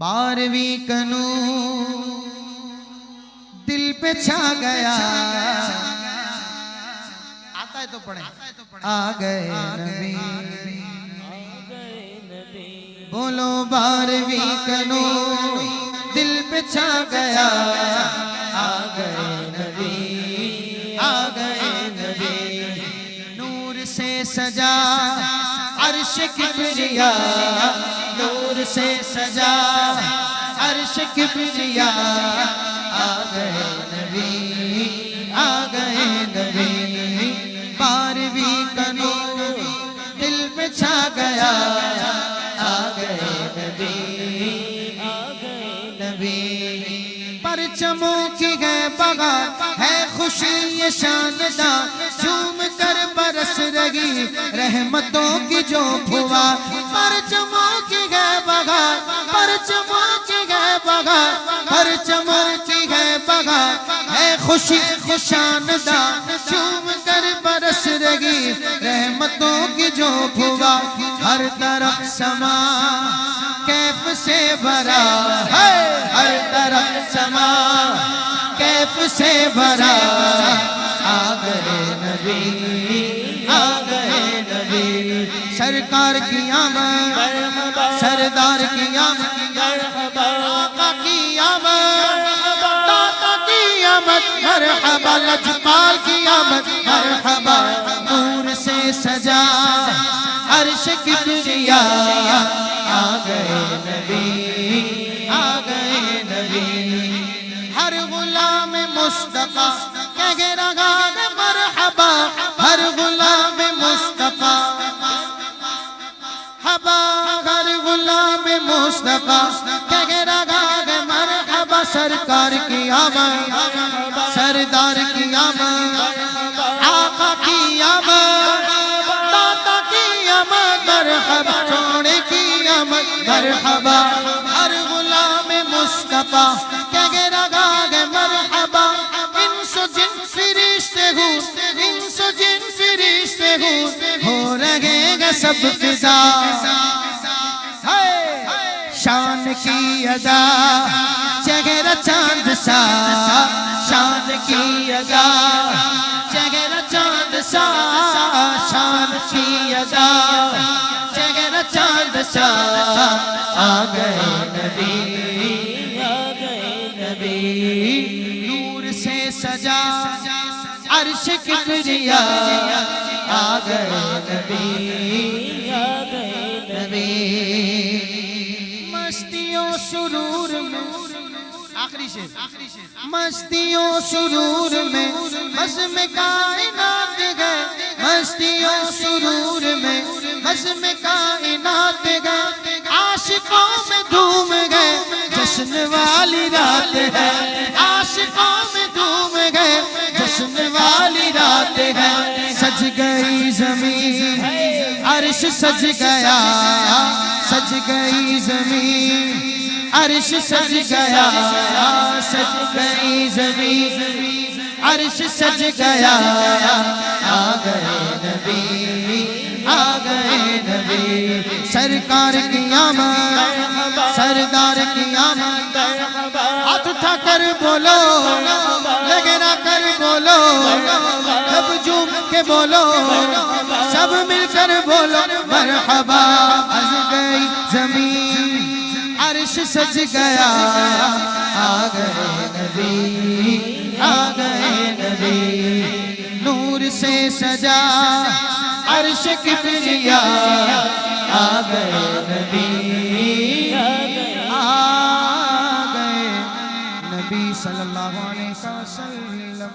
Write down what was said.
12ویں کا نور دل پہ چھا گیا. آتا ہے تو پڑھیں. آ گئے نبی. بولو 12ویں کا نور دل پہ چھا گیا. آ گئے نبی. آ گئے نبی. نور سے سجا عرش کبریا. نور سے سجا عرش کبریا. آ گئے نبی. آ گئے نبی. 12ویں کا نور دل پہ چھا گیا. آ گئے نبی. آ گئے نبی. پرچموں کی ہے بہار ہے خوشی یہ شاندار. جھوم کر برس رہی رحمتوں کی جو پھوار. پرچموں کی ہے بہار. پرچموں کی ہے بہار. پرچموں کی ہے بہار ہے خوشی یہ شاندار. جھوم کر برس رہی رحمتوں کی جو پھوار. ہر طرف سما کیف سے بھرا ہے. ہر طرف سما کیف سے بھرا. آ گئے نبی. آ گئے نبی. سرکار کی آمد. سردار کی آمد. آقا کی آمد. داتا کی آمد. مرحبا لجپال کی آمد. مرحبا. نور سے سجا عرش کبریا. آ گئے نبی. آ گئے نبی. ہر غلام مصطفیٰ کہہ رہا ہے مرحبا. ہر غلام مصطفیٰ مرحبا. ہر غلام مصطفیٰ کہہ رہا ہے مرحبا. سرکار کی آمد. سردار کی آمد. آقا کی آمد. داتا کی آمد. مرحبا. سونے کی آمد. مرحبا. ہر غلام مصطفیٰ کہہ رہا ہے مرحبا. انس و جن فرشتے ہوں. انس و جن فرشتے ہوں. ہو رہے گا سب فضا. شان کی ادا چہرہ چاند سا. شان کی ادا چہرہ چاند سا. شان کی ادا چہرہ چاند سا. آ گئے نبی. آ گئے نبی. نور سے سجا عرش کبریا. آ گئے نبی. آ گئے نبی. مستیوں سرور میں آخری شعر. مستیوں سرور میں بزم کائنات گئے. مستیوں سرور میں بزم کائنات گئے. عاشقوں میں دھوم گئے. جشن والی رات ہے. عاشقوں میں دھوم گئے. جشن والی رات ہے. سج گئی زمین عرش سج گیا. سج گئی زمین عرش سج گیا. سج گئی زمین عرش سج گیا. آ گئے نبی. آ گئے نبی. سرکار کی آمد. سردار کی آمد. ہاتھ اٹھا کر بولو. لگنا کر بولو. سب جھوم کے بولو. سب مل کر بولو. مرحبا. سج گئی زمین عرش سج گیا. آ گئے نبی. آ گئے نبی. نور سے سجا عرش کبریا. آ گئے نبی. آ گئے نبی صلی اللہ علیہ وسلم.